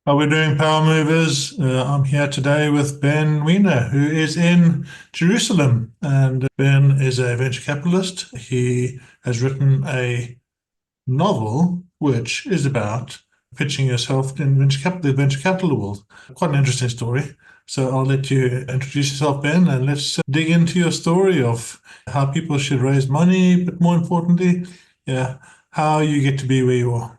Are we doing Power Movers? I'm here today with Ben Wiener, who is in Jerusalem. And Ben is a venture capitalist. He has written a novel which is about pitching yourself in the venture capital world. Quite an interesting story. So I'll let you introduce yourself, Ben, and let's dig into your story of how people should raise money, but more importantly, yeah, how you get to be where you are.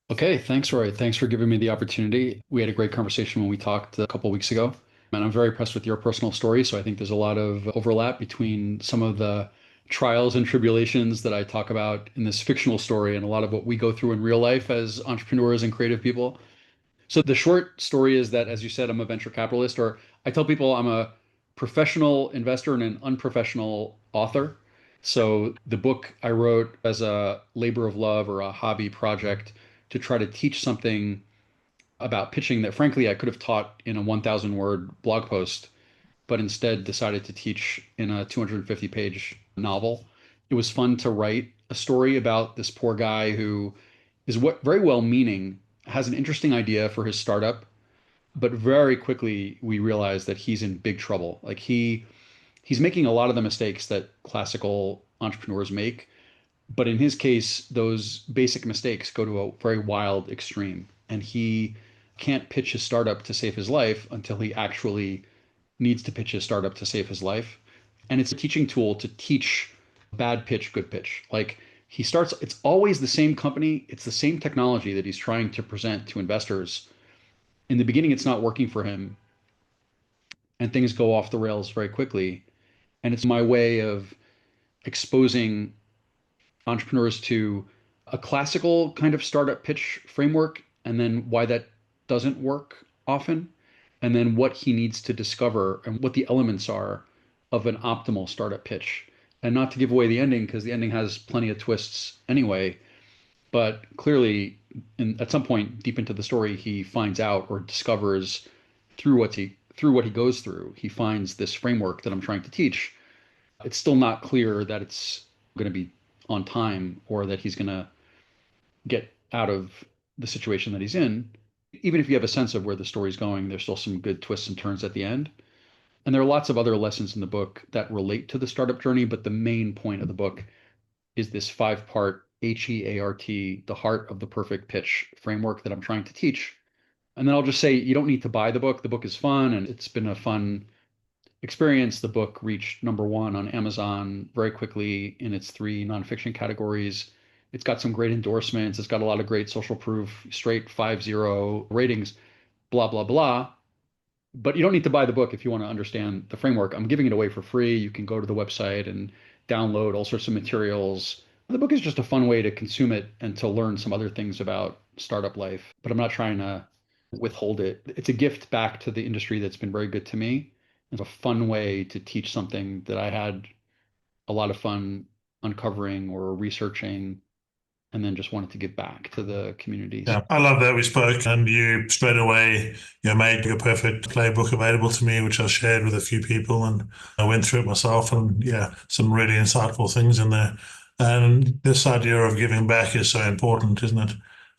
Okay, thanks, Roy. Thanks for giving me the opportunity. We had a great conversation when we talked a couple of weeks ago, and I'm very impressed with your personal story. So I think there's a lot of overlap between some of the trials and tribulations that I talk about in this fictional story and a lot of what we go through in real life as entrepreneurs and creative people. So the short story is that, as you said, I'm a venture capitalist, or I tell people I'm a professional investor and an unprofessional author. So the book I wrote as a labor of love or a hobby project to try to teach something about pitching that, frankly, I could have taught in a 1,000 word blog post, but instead decided to teach in a 250-page novel. It was fun to write a story about this poor guy who is what very well meaning, has an interesting idea for his startup, but very quickly we realize that he's in big trouble. Like he's making a lot of the mistakes that classical entrepreneurs make, but in his case, those basic mistakes go to a very wild extreme, and he can't pitch his startup to save his life until he actually needs to pitch his startup to save his life. And it's a teaching tool to teach bad pitch, good pitch. Like he starts, it's always the same company, it's the same technology that he's trying to present to investors. In the beginning, it's not working for him, and things go off the rails very quickly. And it's my way of exposing entrepreneurs to a classical kind of startup pitch framework and then why that doesn't work often, and then what he needs to discover and what the elements are of an optimal startup pitch. And not to give away the ending because the ending has plenty of twists anyway, but clearly at some point deep into the story he finds out or discovers through what he goes through, he finds this framework that I'm trying to teach. It's still not clear that it's going to be on time or that he's going to get out of the situation that he's in. Even if you have a sense of where the story's going, there's still some good twists and turns at the end. And there are lots of other lessons in the book that relate to the startup journey, but the main point of the book is this five-part HEART, the heart of the perfect pitch framework that I'm trying to teach. And then I'll just say you don't need to buy the book. The book is fun and it's been a fun experience. The book reached #1 on Amazon very quickly in its three nonfiction categories. It's got some great endorsements. It's got a lot of great social proof, straight 5.0 ratings, blah, blah, blah. But you don't need to buy the book if you want to understand the framework. I'm giving it away for free. You can go to the website and download all sorts of materials. The book is just a fun way to consume it and to learn some other things about startup life, but I'm not trying to withhold it. It's a gift back to the industry that's been very good to me. It's a fun way to teach something that I had a lot of fun uncovering or researching, and then just wanted to give back to the community. Yeah, I love that we spoke and you straight away, made your perfect playbook available to me, which I shared with a few people and I went through it myself and yeah, some really insightful things in there. And this idea of giving back is so important, isn't it?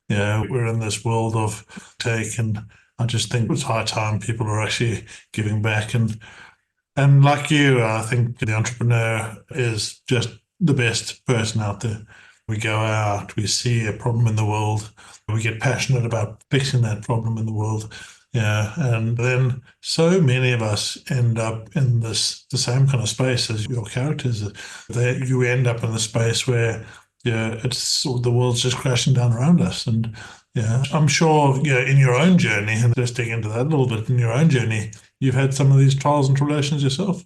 Yeah, we're in this world of take and I just think it's high time people are actually giving back and like you, I think the entrepreneur is just the best person out there. We go out, we see a problem in the world, we get passionate about fixing that problem in the world. Yeah, and then so many of us end up in the same kind of space as your characters. That you end up in the space where yeah, it's the world's just crashing down around us. And yeah, I'm sure in your own journey, and just dig into that a little bit in your own journey, you've had some of these trials and tribulations yourself.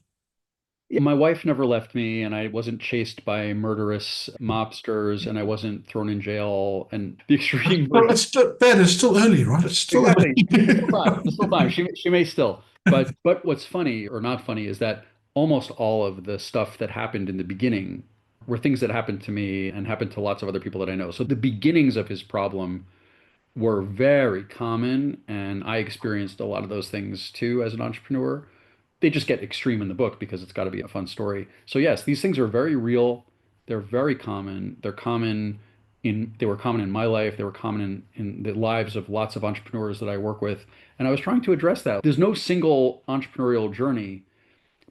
My wife never left me, and I wasn't chased by murderous mobsters, and I wasn't thrown in jail. And the extreme Well, version. Ben, it's still early, right? It's still Exactly. There's early. still time. There's still time. She may still. But what's funny or not funny is that almost all of the stuff that happened in the beginning were things that happened to me and happened to lots of other people that I know. So the beginnings of his problem were very common, and I experienced a lot of those things too as an entrepreneur. They just get extreme in the book because it's got to be a fun story. So yes, these things are very real. They're very common. They're common they were common in my life, they were common in the lives of lots of entrepreneurs that I work with. And I was trying to address that. There's no single entrepreneurial journey,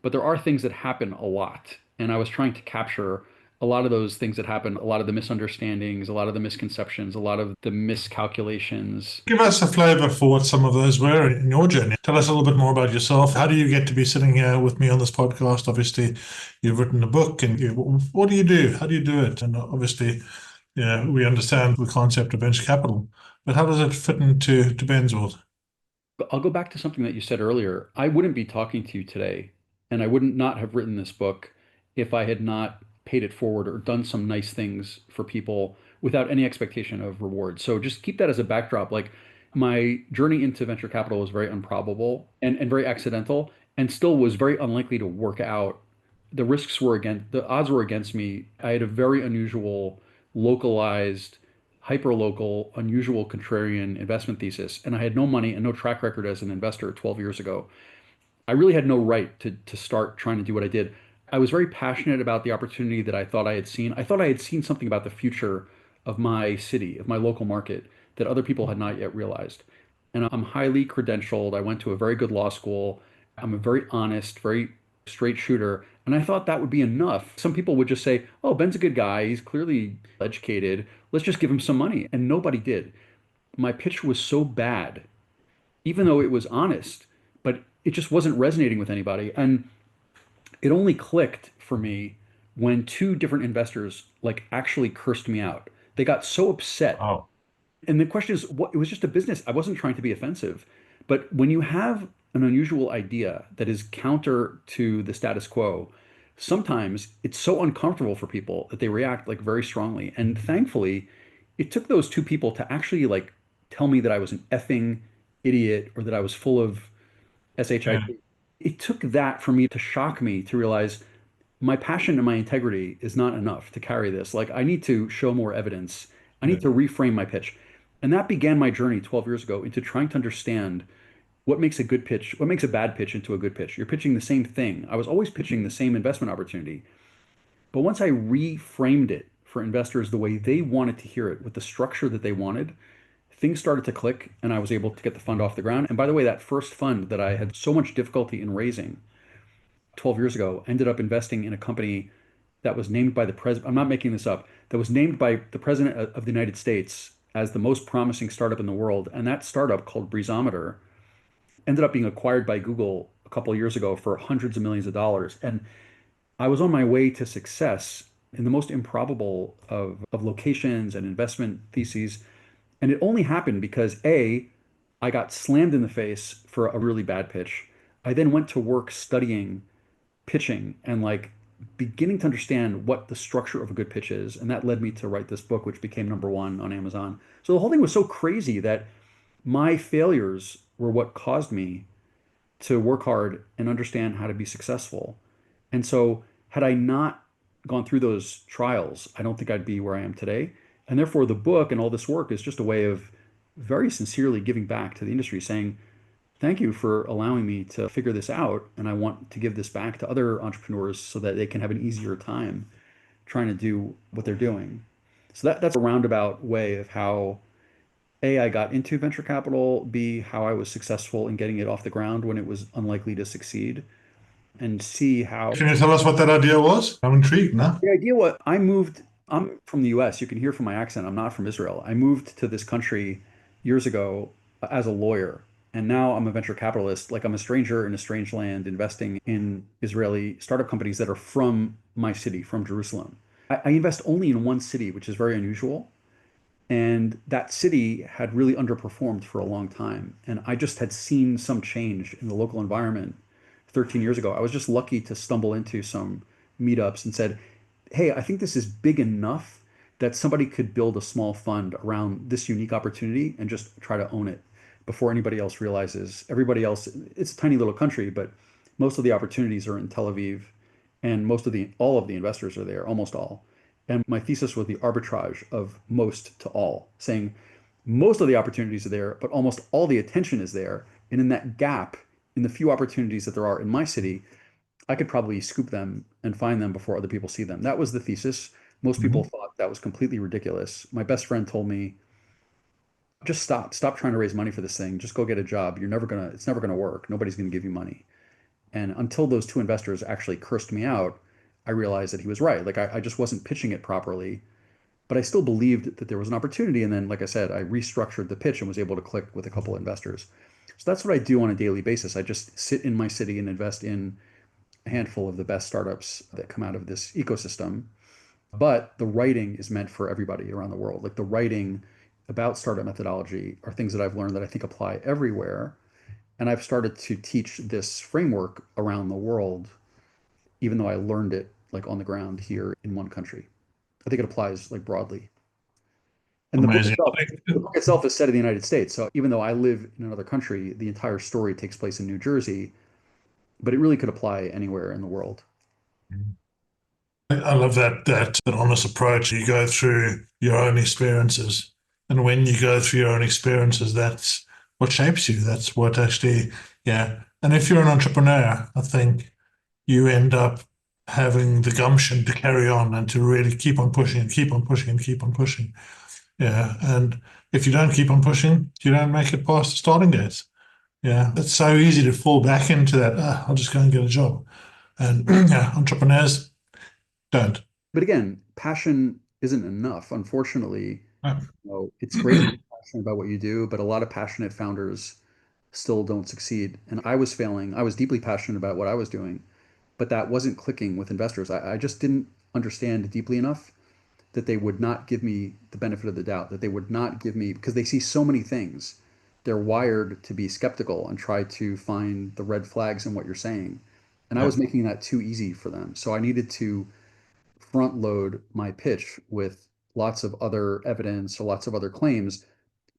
but there are things that happen a lot. And I was trying to capture a lot of those things that happen, a lot of the misunderstandings, a lot of the misconceptions, a lot of the miscalculations. Give us a flavor for what some of those were in your journey. Tell us a little bit more about yourself. How do you get to be sitting here with me on this podcast? Obviously, you've written a book, and what do you do? How do you do it? And obviously, yeah, we understand the concept of venture capital, but how does it fit into Ben's world? I'll go back to something that you said earlier. I wouldn't be talking to you today, and I wouldn't not have written this book if I had not paid it forward or done some nice things for people without any expectation of reward. So just keep that as a backdrop. Like my journey into venture capital was very improbable and very accidental and still was very unlikely to work out. The risks were against, the odds were against me. I had a very unusual, localized, hyper-local, unusual contrarian investment thesis, and I had no money and no track record as an investor 12 years ago. I really had no right to start trying to do what I did. I was very passionate about the opportunity that I thought I had seen. I thought I had seen something about the future of my city, of my local market, that other people had not yet realized. And I'm highly credentialed. I went to a very good law school. I'm a very honest, very straight shooter. And I thought that would be enough. Some people would just say, oh, Ben's a good guy. He's clearly educated. Let's just give him some money. And nobody did. My pitch was so bad, even though it was honest, but it just wasn't resonating with anybody. And it only clicked for me when two different investors like actually cursed me out. They got so upset. Oh, And the question is, what, it was just a business. I wasn't trying to be offensive. But when you have an unusual idea that is counter to the status quo, sometimes it's so uncomfortable for people that they react like very strongly. And thankfully, it took those two people to actually like tell me that I was an effing idiot or that I was full of yeah, SHIT. It took that for me to shock me to realize my passion and my integrity is not enough to carry this. Like, I need to show more evidence. I yeah. need to reframe my pitch. And that began my journey 12 years ago into trying to understand what makes a good pitch, what makes a bad pitch into a good pitch. You're pitching the same thing. I was always pitching the same investment opportunity. But once I reframed it for investors the way they wanted to hear it, with the structure that they wanted, things started to click and I was able to get the fund off the ground. And by the way, that first fund that I had so much difficulty in raising 12 years ago ended up investing in a company that was named by the president. I'm not making this up. That was named by the president of the United States as the most promising startup in the world. And that startup, called Breezometer, ended up being acquired by Google a couple of years ago for hundreds of millions of dollars. And I was on my way to success in the most improbable of locations and investment theses. And it only happened because A, I got slammed in the face for a really bad pitch. I then went to work studying pitching and like beginning to understand what the structure of a good pitch is. And that led me to write this book, which became #1 on Amazon. So the whole thing was so crazy that my failures were what caused me to work hard and understand how to be successful. And so, had I not gone through those trials, I don't think I'd be where I am today. And therefore, the book and all this work is just a way of very sincerely giving back to the industry, saying, thank you for allowing me to figure this out. And I want to give this back to other entrepreneurs so that they can have an easier time trying to do what they're doing. So that's a roundabout way of how A, I got into venture capital, B, how I was successful in getting it off the ground when it was unlikely to succeed, and C, how Can you tell us what that idea was? I'm intrigued now. the idea what I moved, I'm from the US. You can hear from my accent. I'm not from Israel. I moved to this country years ago as a lawyer. And now I'm a venture capitalist. Like I'm a stranger in a strange land investing in Israeli startup companies that are from my city, from Jerusalem. I invest only in one city, which is very unusual. And that city had really underperformed for a long time. And I just had seen some change in the local environment 13 years ago. I was just lucky to stumble into some meetups and said, hey, I think this is big enough that somebody could build a small fund around this unique opportunity and just try to own it before anybody else realizes. Everybody else, it's a tiny little country, but most of the opportunities are in Tel Aviv and most of the all of the investors are there, almost all. And my thesis was the arbitrage of most to all, saying most of the opportunities are there, but almost all the attention is there. And in that gap, in the few opportunities that there are in my city, I could probably scoop them and find them before other people see them. That was the thesis. Most people Mhm. thought that was completely ridiculous. My best friend told me, just stop trying to raise money for this thing. Just go get a job. It's never gonna work. Nobody's gonna give you money. And until those two investors actually cursed me out, I realized that he was right. Like I just wasn't pitching it properly, but I still believed that there was an opportunity. And then, like I said, I restructured the pitch and was able to click with a couple of investors. So that's what I do on a daily basis. I just sit in my city and invest in a handful of the best startups that come out of this ecosystem. But the writing is meant for everybody around the world. Like the writing about startup methodology are things that I've learned that I think apply everywhere. And I've started to teach this framework around the world, even though I learned it like on the ground here in one country. I think it applies like broadly. And Amazing. the book itself is set in the United States. So even though I live in another country, the entire story takes place in New Jersey, but it really could apply anywhere in the world. I love that honest approach. You go through your own experiences, and when you go through your own experiences, that's what shapes you. That's what actually, yeah. And if you're an entrepreneur, I think you end up having the gumption to carry on and to really keep on pushing and keep on pushing and keep on pushing. Yeah. And if you don't keep on pushing, you don't make it past the starting gates. Yeah. It's so easy to fall back into that. I'll just go and get a job. And yeah, entrepreneurs don't. But again, passion isn't enough. Unfortunately, it's great to be passionate about what you do, but a lot of passionate founders still don't succeed. And I was failing. I was deeply passionate about what I was doing, but that wasn't clicking with investors. I just didn't understand deeply enough that they would not give me the benefit of the doubt, that they would not give me, because they see so many things. They're wired to be skeptical and try to find the red flags in what you're saying. And I Yeah. was making that too easy for them. So I needed to front load my pitch with lots of other evidence or lots of other claims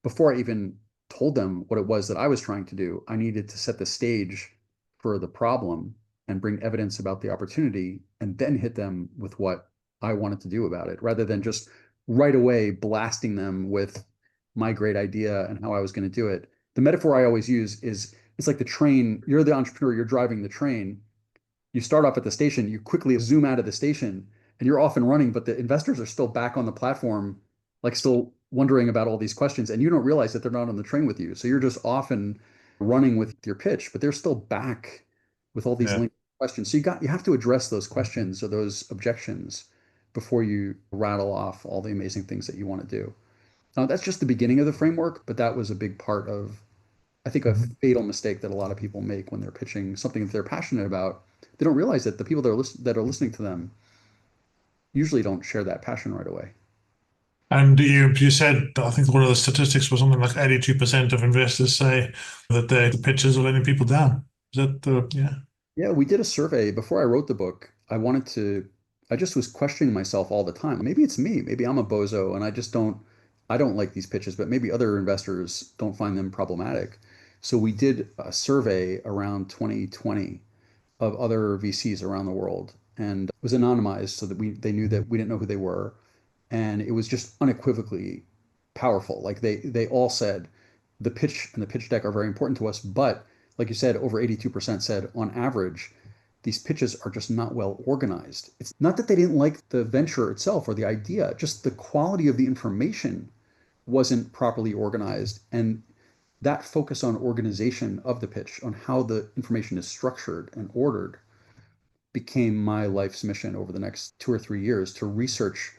before I even told them what it was that I was trying to do. I needed to set the stage for the problem and bring evidence about the opportunity and then hit them with what I wanted to do about it rather than just right away blasting them with my great idea and how I was going to do it. The metaphor I always use is it's like the train, you're the entrepreneur, you're driving the train. You start off at the station, you quickly zoom out of the station, and you're off and running, but the investors are still back on the platform, like still wondering about all these questions, and you don't realize that they're not on the train with you. So you're just off and running with your pitch, but they're still back with all these Yeah. linked questions. So you have to address those questions or those objections before you rattle off all the amazing things that you want to do. That's just the beginning of the framework, but that was a big part of, I think, a fatal mistake that a lot of people make when they're pitching something that they're passionate about. They don't realize that the people that are listening to them usually don't share that passion right away. And you said, I think one of the statistics was something like 82% of investors say that the pitches are letting people down. Is that yeah? Yeah, we did a survey before I wrote the book. I just was questioning myself all the time. Maybe it's me. Maybe I'm a bozo and I don't like these pitches, but maybe other investors don't find them problematic. So we did a survey around 2020 of other VCs around the world and it was anonymized so that they knew that we didn't know who they were. And it was just unequivocally powerful. Like they all said the pitch and the pitch deck are very important to us, but like you said, over 82% said on average, these pitches are just not well organized. It's not that they didn't like the venture itself or the idea, just the quality of the information wasn't properly organized. And that focus on organization of the pitch, on how the information is structured and ordered, became my life's mission over the next 2 or 3 years to research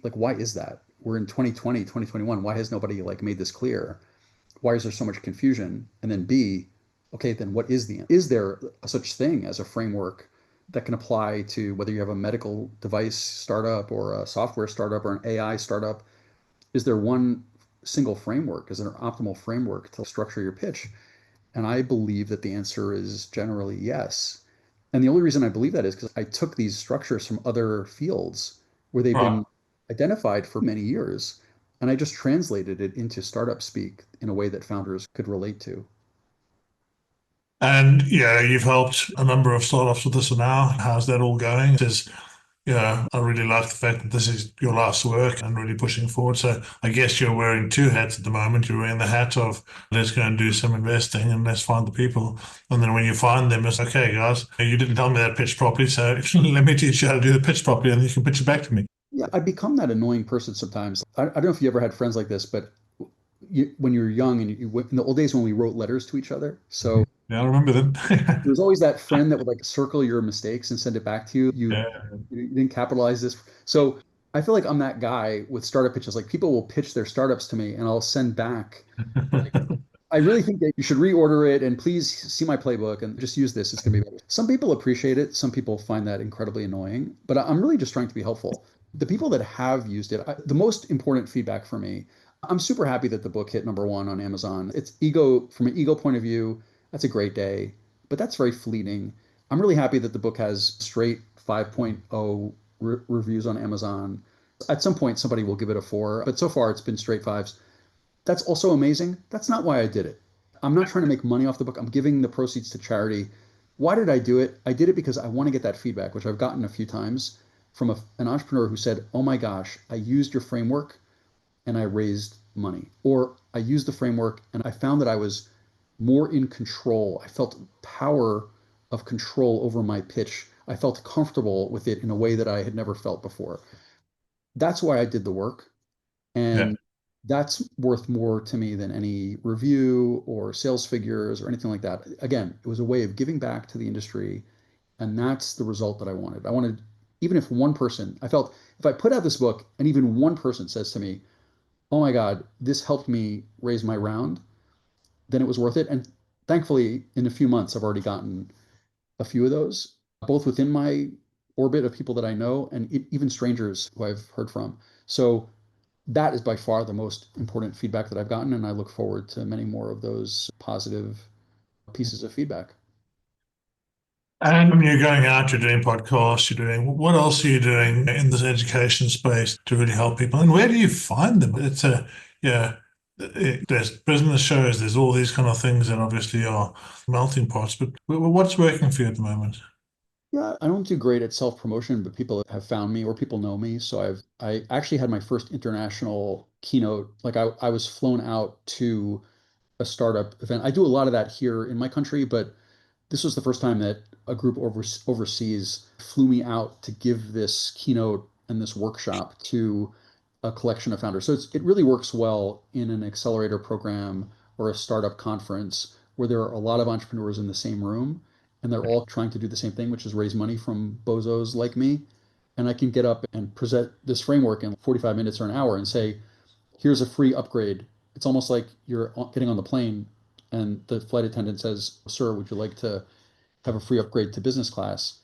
like why is that? We're in 2020, 2021. Why has nobody like made this clear? Why is there so much confusion? And then B, okay, then what is there a such thing as a framework that can apply to whether you have a medical device startup or a software startup or an AI startup? Is there one single framework? Is there an optimal framework to structure your pitch? And I believe that the answer is generally yes. And the only reason I believe that is because I took these structures from other fields where they've Right. been identified for many years, and I just translated it into startup speak in a way that founders could relate to. And yeah, you've helped a number of startups with this now. How's that all going? Yeah, I really like the fact that this is your life's work and really pushing forward. So I guess you're wearing two hats at the moment. You're wearing the hat of let's go and do some investing and let's find the people. And then when you find them, it's okay, guys, you didn't tell me that pitch properly. So let me teach you how to do the pitch properly and you can pitch it back to me. Yeah, I become that annoying person sometimes. I don't know if you ever had friends like this, but when you were young and in the old days when we wrote letters to each other, so Yeah, I remember that. there was always that friend that would like circle your mistakes and send it back to you. Yeah. You didn't capitalize this. So I feel like I'm that guy with startup pitches. Like people will pitch their startups to me and I'll send back, like, I really think that you should reorder it and please see my playbook and just use this. It's going to be better. Some people appreciate it. Some people find that incredibly annoying, but I'm really just trying to be helpful. The people that have used it, the most important feedback for me, I'm super happy that the book hit number 1 on Amazon. It's ego, from an ego point of view, that's a great day, but that's very fleeting. I'm really happy that the book has straight 5.0 reviews on Amazon. At some point, somebody will give it a 4, but so far it's been straight fives. That's also amazing. That's not why I did it. I'm not trying to make money off the book. I'm giving the proceeds to charity. Why did I do it? I did it because I want to get that feedback, which I've gotten a few times from an entrepreneur who said, "Oh my gosh, I used your framework and I raised money." Or I used the framework and I found that I was more in control. I felt power of control over my pitch. I felt comfortable with it in a way that I had never felt before. That's why I did the work. Yeah. And that's worth more to me than any review or sales figures or anything like that. Again, it was a way of giving back to the industry. And that's the result that I wanted. I wanted, even if one person, I felt if I put out this book and even one person says to me, "Oh my God, this helped me raise my round," then it was worth it. And thankfully, in a few months, I've already gotten a few of those, both within my orbit of people that I know and even strangers who I've heard from. So that is by far the most important feedback that I've gotten, and I look forward to many more of those positive pieces of feedback. And when you're going out, you're doing podcasts, you're doing what else are you doing in this education space to really help people? And where do you find them? It's a, yeah, there's business shows, there's all these kind of things that obviously are melting pots, but what's working for you at the moment? Yeah, I don't do great at self-promotion, but people have found me or people know me. So I actually had my first international keynote. Like I was flown out to a startup event. I do a lot of that here in my country, but this was the first time that a group overseas flew me out to give this keynote and this workshop to a collection of founders. So it really works well in an accelerator program or a startup conference where there are a lot of entrepreneurs in the same room and they're all trying to do the same thing, which is raise money from bozos like me. And I can get up and present this framework in 45 minutes or an hour and say, here's a free upgrade. It's almost like you're getting on the plane and the flight attendant says, "Sir, would you like to have a free upgrade to business class?"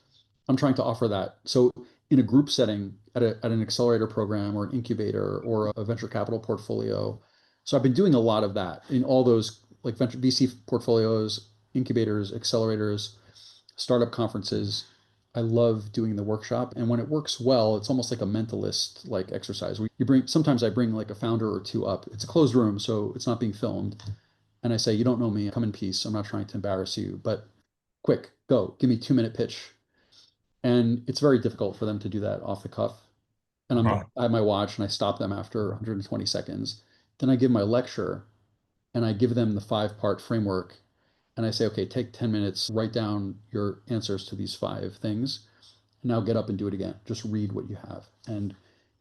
I'm trying to offer that. So in a group setting at an accelerator program or an incubator or a venture capital portfolio. So I've been doing a lot of that in all those like venture VC portfolios, incubators, accelerators, startup conferences. I love doing the workshop. And when it works well, it's almost like a mentalist like exercise. You bring sometimes I bring like a founder or two up. It's a closed room, so it's not being filmed. And I say, "You don't know me, come in peace. I'm not trying to embarrass you, but quick, go, give me 2 minute pitch." And it's very difficult for them to do that off the cuff. And Right. I have my watch and I stop them after 120 seconds. Then I give my lecture and I give them the 5 part framework. And I say, "Okay, take 10 minutes, write down your answers to these 5 things. And now get up and do it again. Just read what you have." And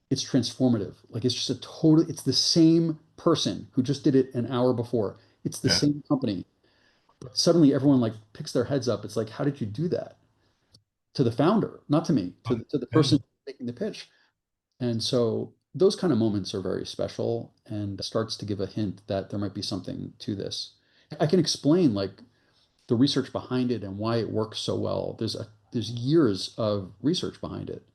it's transformative. Like it's just it's the same person who just did it an hour before. It's the Yeah. same company. But suddenly everyone like picks their heads up. It's like, how did you do that? To the founder, not to me, to the Yeah. person making the pitch. And so those kind of moments are very special and starts to give a hint that there might be something to this. I can explain like the research behind it and why it works so well. There's years of research behind it,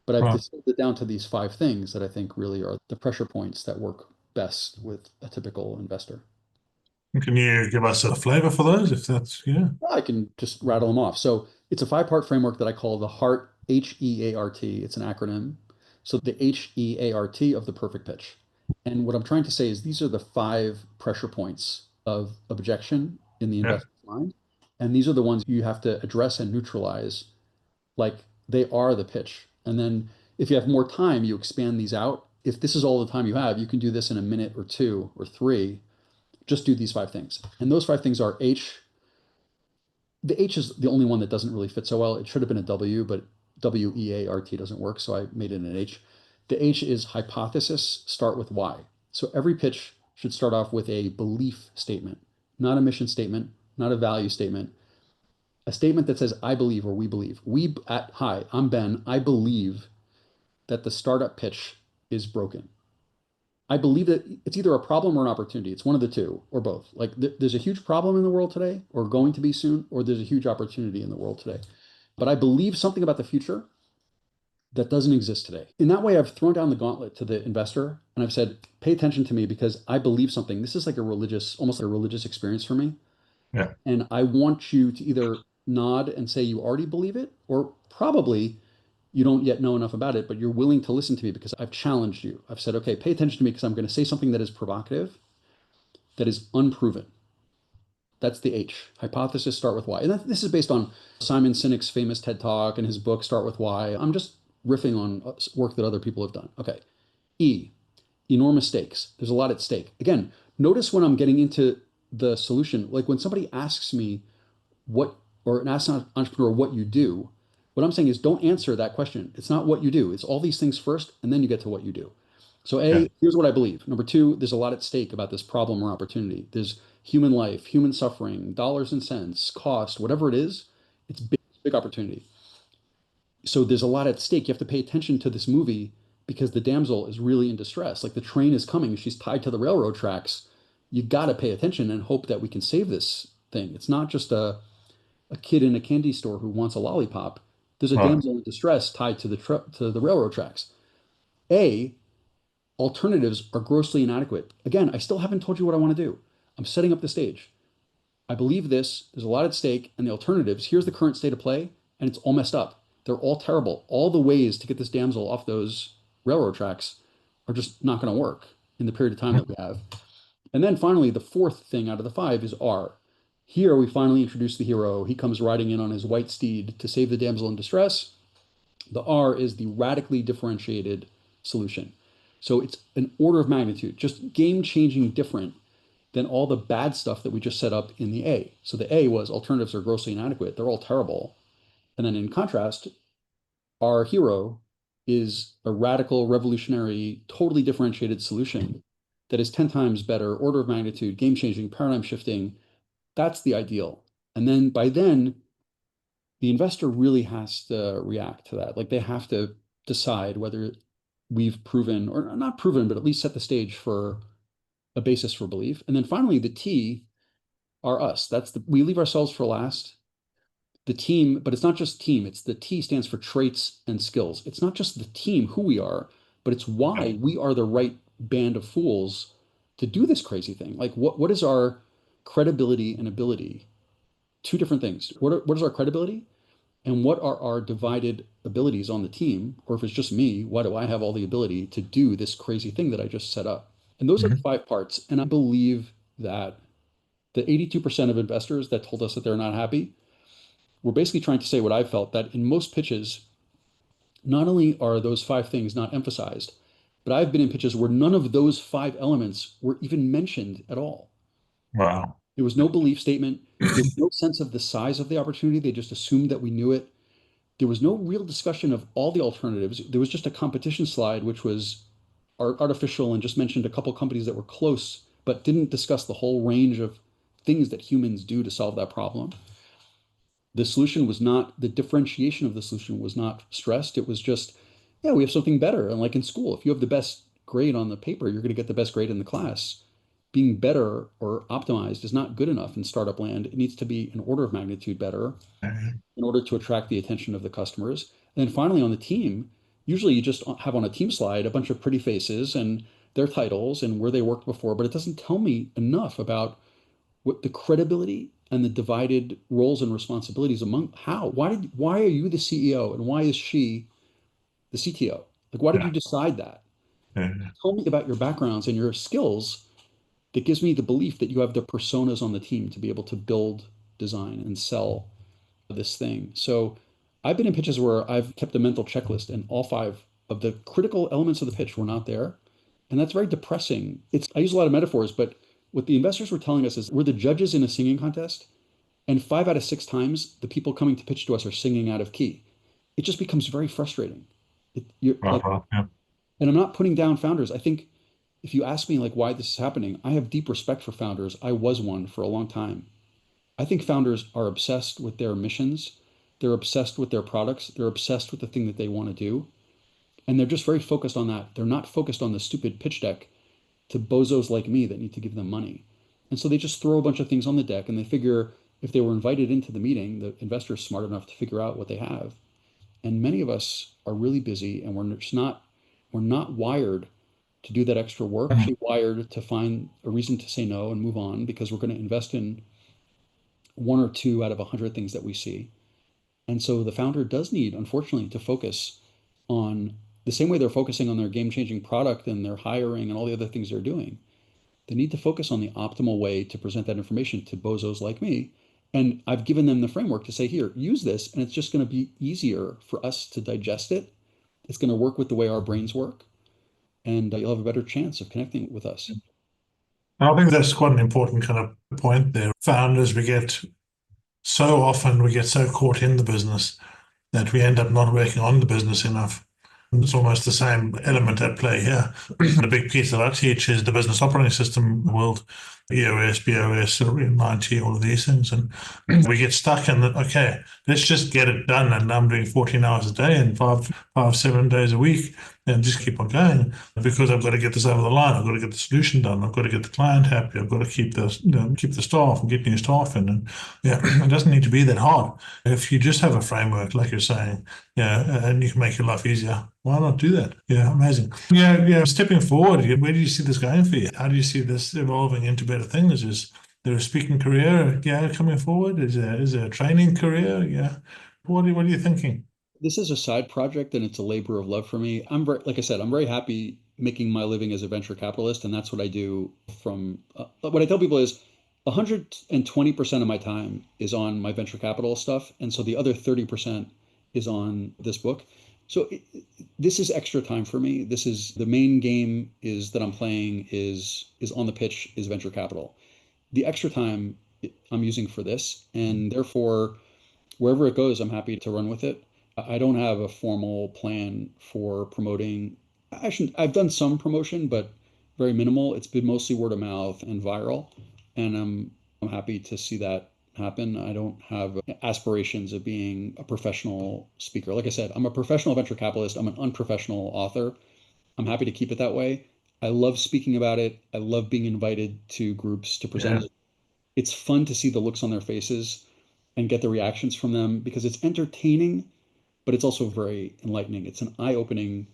but I've Right. distilled it down to these 5 things that I think really are the pressure points that work best with a typical investor. Can you give us a flavor for those if that's, yeah? I can just rattle them off. So it's a 5 part framework that I call the HEART, HEART. It's an acronym. So the HEART of the perfect pitch. And what I'm trying to say is these are the 5 pressure points of objection in the Yeah. investor's mind. And these are the ones you have to address and neutralize like they are the pitch. And then if you have more time, you expand these out. If this is all the time you have, you can do this in a minute or 2 or 3. Just do these 5 things. And those 5 things are H. The H is the only one that doesn't really fit so well. It should have been a W, but WEART doesn't work, so I made it an H. The H is hypothesis, start with why. So every pitch should start off with a belief statement, not a mission statement, not a value statement, a statement that says, I believe or we believe. Hi, I'm Ben. I believe that the startup pitch is broken. I believe that it's either a problem or an opportunity. It's one of the two or both. Like there's a huge problem in the world today, or going to be soon, or there's a huge opportunity in the world today. But I believe something about the future that doesn't exist today. In that way, I've thrown down the gauntlet to the investor and I've said, pay attention to me because I believe something. This is like a religious, almost like a religious experience for me. Yeah. And I want you to either nod and say you already believe it, or probably you don't yet know enough about it, but you're willing to listen to me because I've challenged you. I've said, okay, pay attention to me because I'm going to say something that is provocative, that is unproven. That's the H. Hypothesis, start with why. And this is based on Simon Sinek's famous TED Talk and his book, Start with Why. I'm just riffing on work that other people have done. Okay. E, enormous stakes. There's a lot at stake. Again, notice when I'm getting into the solution, like when somebody asks me what, or asks an entrepreneur what you do, what I'm saying is don't answer that question. It's not what you do. It's all these things first, and then you get to what you do. So Yeah. A, here's what I believe. Number two, there's a lot at stake about this problem or opportunity. There's human life, human suffering, dollars and cents, cost, whatever it is, it's big, big opportunity. So there's a lot at stake. You have to pay attention to this movie because the damsel is really in distress. Like the train is coming, she's tied to the railroad tracks. You got to pay attention and hope that we can save this thing. It's not just a kid in a candy store who wants a lollipop. There's a Right. damsel in distress tied to the railroad tracks. A, alternatives are grossly inadequate. Again, I still haven't told you what I want to do. I'm setting up the stage. I believe this, there's a lot at stake, and the alternatives, here's the current state of play, and it's all messed up. They're all terrible. All the ways to get this damsel off those railroad tracks are just not going to work in the period of time that we have. And then finally, the fourth thing out of the five is R. Here we finally introduce the hero. He comes riding in on his white steed to save the damsel in distress. The R is the radically differentiated solution. So it's an order of magnitude, just game changing different than all the bad stuff that we just set up in the A. So the A was alternatives are grossly inadequate. They're all terrible. And then in contrast, our hero is a radical, revolutionary, totally differentiated solution that is 10 times better, order of magnitude, game changing, paradigm shifting. That's the ideal. And then by then, the investor really has to react to that. Like they have to decide whether we've proven or not proven, but at least set the stage for a basis for belief. And then finally, the T are us. We leave ourselves for last. The team, but it's not just team. It's the T stands for traits and skills. It's not just the team who we are, but it's Yeah. why we are the right band of fools to do this crazy thing. Like what is our credibility and ability? Two different things. What is our credibility? And what are our divided abilities on the team? Or if it's just me, why do I have all the ability to do this crazy thing that I just set up? And those are the Mhm. five parts. And I believe that the 82% of investors that told us that they're not happy were basically trying to say what I felt that in most pitches, not only are those five things not emphasized, but I've been in pitches where none of those five elements were even mentioned at all. Wow. There was no belief statement. There was no sense of the size of the opportunity. They just assumed that we knew it. There was no real discussion of all the alternatives. There was just a competition slide, which was artificial and just mentioned a couple companies that were close, but didn't discuss the whole range of things that humans do to solve that problem. The solution was not, the differentiation of the solution was not stressed. It was just, yeah, we have something better. And like in school, if you have the best grade on the paper, you're going to get the best grade in the class. Being better or optimized is not good enough in startup land. It needs to be an order of magnitude better in order to attract the attention of the customers. And then finally, on the team, usually you just have on a team slide a bunch of pretty faces and their titles and where they worked before, but it doesn't tell me enough about what the credibility and the divided roles and responsibilities among why are you the CEO and why is she the CTO? Like, why did you Yeah. decide that? Yeah. Tell me about your backgrounds and your skills that gives me the belief that you have the personas on the team to be able to build, design, and sell this thing. So I've been in pitches where I've kept a mental checklist and all five of the critical elements of the pitch were not there. And that's very depressing. I use a lot of metaphors, but what the investors were telling us is we're the judges in a singing contest, and 5 out of 6 times the people coming to pitch to us are singing out of key. It just becomes very frustrating. You're like Wow. Yeah. And I'm not putting down founders. I think if you ask me like why this is happening, I have deep respect for founders. I was one for a long time. I think founders are obsessed with their missions. They're obsessed with their products. They're obsessed with the thing that they want to do. And they're just very focused on that. They're not focused on the stupid pitch deck to bozos like me that need to give them money. And so they just throw a bunch of things on the deck and they figure if they were invited into the meeting, the investor is smart enough to figure out what they have. And many of us are really busy and we're not wired to do that extra work. We're actually wired to find a reason to say no and move on because we're going to invest in one or two out of 100 things that we see. And so the founder does need, unfortunately, to focus on the same way they're focusing on their game-changing product and their hiring and all the other things they're doing. They need to focus on the optimal way to present that information to bozos like me. And I've given them the framework to say, here, use this, and it's just going to be easier for us to digest it. It's going to work with the way our brains work, and you'll have a better chance of connecting with us. I think that's quite an important kind of point there. Founders, we get so caught in the business that we end up not working on the business enough. It's almost the same element at play here. A big piece that I teach is the business operating system world, EOS, BOS, 90, all of these things. And we get stuck in that, okay, let's just get it done. And I'm doing 14 hours a day and 7 days a week and just keep on going because I've got to get this over the line. I've got to get the solution done. I've got to get the client happy. I've got to keep the staff and get new staff in. And yeah, it doesn't need to be that hard. If you just have a framework, like you're saying, yeah, and you can make your life easier. Why not do that? Yeah, amazing. Yeah, yeah. Stepping forward, where do you see this going for you? How do you see this evolving into better things? Is there a speaking career, yeah, coming forward? Is there a training career? Yeah. What are you thinking? This is a side project and it's a labor of love for me. Like I said, I'm very happy making my living as a venture capitalist, and that's what I do from what I tell people is 120% of my time is on my venture capital stuff. And so the other 30% is on this book. So this is extra time for me. This is the main game is that I'm playing is on the pitch is venture capital. The extra time I'm using for this, and therefore wherever it goes, I'm happy to run with it. I don't have a formal plan for promoting. I shouldn't, I've done some promotion, but very minimal. It's been mostly word of mouth and viral, and I'm happy to see that happen. I don't have aspirations of being a professional speaker. Like I said, I'm a professional venture capitalist. I'm an unprofessional author. I'm happy to keep it that way. I love speaking about it. I love being invited to groups to present Yeah. it. It's fun to see the looks on their faces and get the reactions from them because it's entertaining, but it's also very enlightening. It's an eye-opening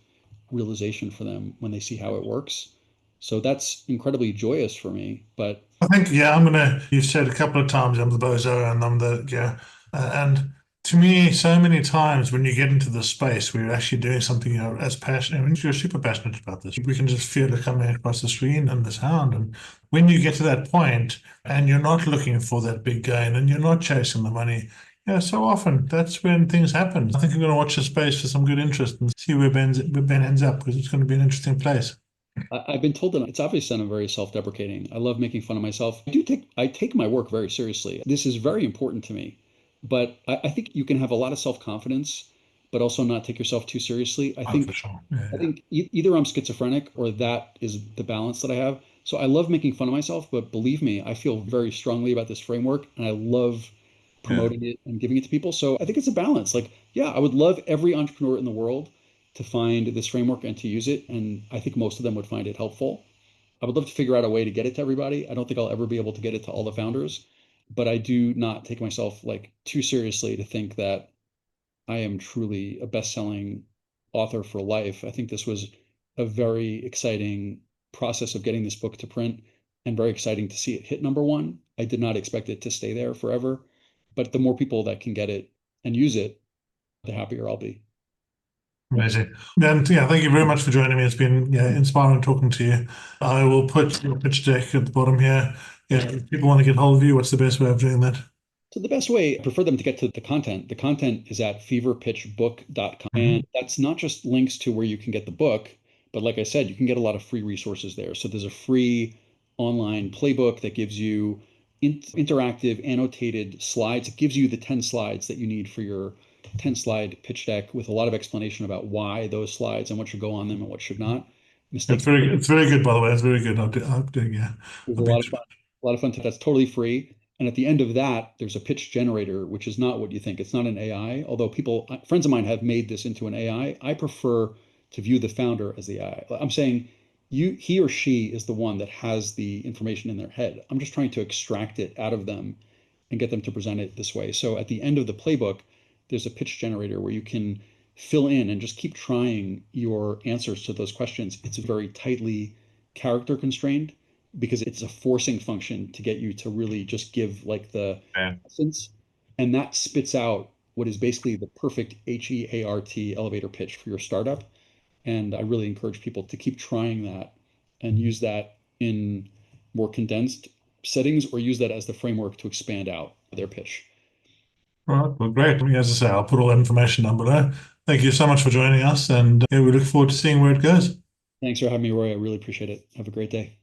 realization for them when they see how it works. So that's incredibly joyous for me. But I think, yeah, you've said a couple of times I'm the bozo and yeah. And to me, so many times when you get into the space where you're actually doing something, as passionate, I mean, you're super passionate about this. We can just feel it coming across the screen and the sound. And when you get to that point and you're not looking for that big gain and you're not chasing the money, yeah, so often that's when things happen. I think I'm going to watch the space for some good interest and see where Ben ends up because it's going to be an interesting place. I've been told that it's obvious that I'm very self-deprecating. I love making fun of myself. I take my work very seriously. This is very important to me. But I think you can have a lot of self-confidence, but also not take yourself too seriously. Oh, for sure. I Yeah. think either I'm schizophrenic or that is the balance that I have. So I love making fun of myself, but believe me, I feel very strongly about this framework and I love Yeah. promoting it and giving it to people. So I think it's a balance. Like, yeah, I would love every entrepreneur in the world to find this framework and to use it. And I think most of them would find it helpful. I would love to figure out a way to get it to everybody. I don't think I'll ever be able to get it to all the founders, but I do not take myself like too seriously to think that I am truly a best-selling author for life. I think this was a very exciting process of getting this book to print and very exciting to see it hit number one. I did not expect it to stay there forever, but the more people that can get it and use it, the happier I'll be. Amazing. And yeah, thank you very much for joining me. It's been, yeah, inspiring talking to you. I will put your pitch deck at the bottom here. Yeah, if people want to get hold of you, what's the best way of doing that? So the best way, I prefer them to get to the content. The content is at feverpitchbook.com. And Mhm. that's not just links to where you can get the book, but like I said, you can get a lot of free resources there. So there's a free online playbook that gives you interactive, annotated slides. It gives you the 10 slides that you need for your 10 slide pitch deck with a lot of explanation about why those slides and what should go on them and what should not. It's Mistake. very good, by the way. It's very good. Yeah. There's I'll a be lot of fun, that's totally free. And at the end of that, there's a pitch generator, which is not what you think. It's not an AI, although friends of mine have made this into an AI. I prefer to view the founder as the AI. I'm saying he or she is the one that has the information in their head. I'm just trying to extract it out of them and get them to present it this way. So at the end of the playbook, there's a pitch generator where you can fill in and just keep trying your answers to those questions. It's very tightly character constrained because it's a forcing function to get you to really just give like the yeah. essence. And that spits out what is basically the perfect HEART elevator pitch for your startup. And I really encourage people to keep trying that and use that in more condensed settings or use that as the framework to expand out their pitch. Right. Well, great. As I say, I'll put all that information down below. Thank you so much for joining us, and yeah, we look forward to seeing where it goes. Thanks for having me, Roy. I really appreciate it. Have a great day.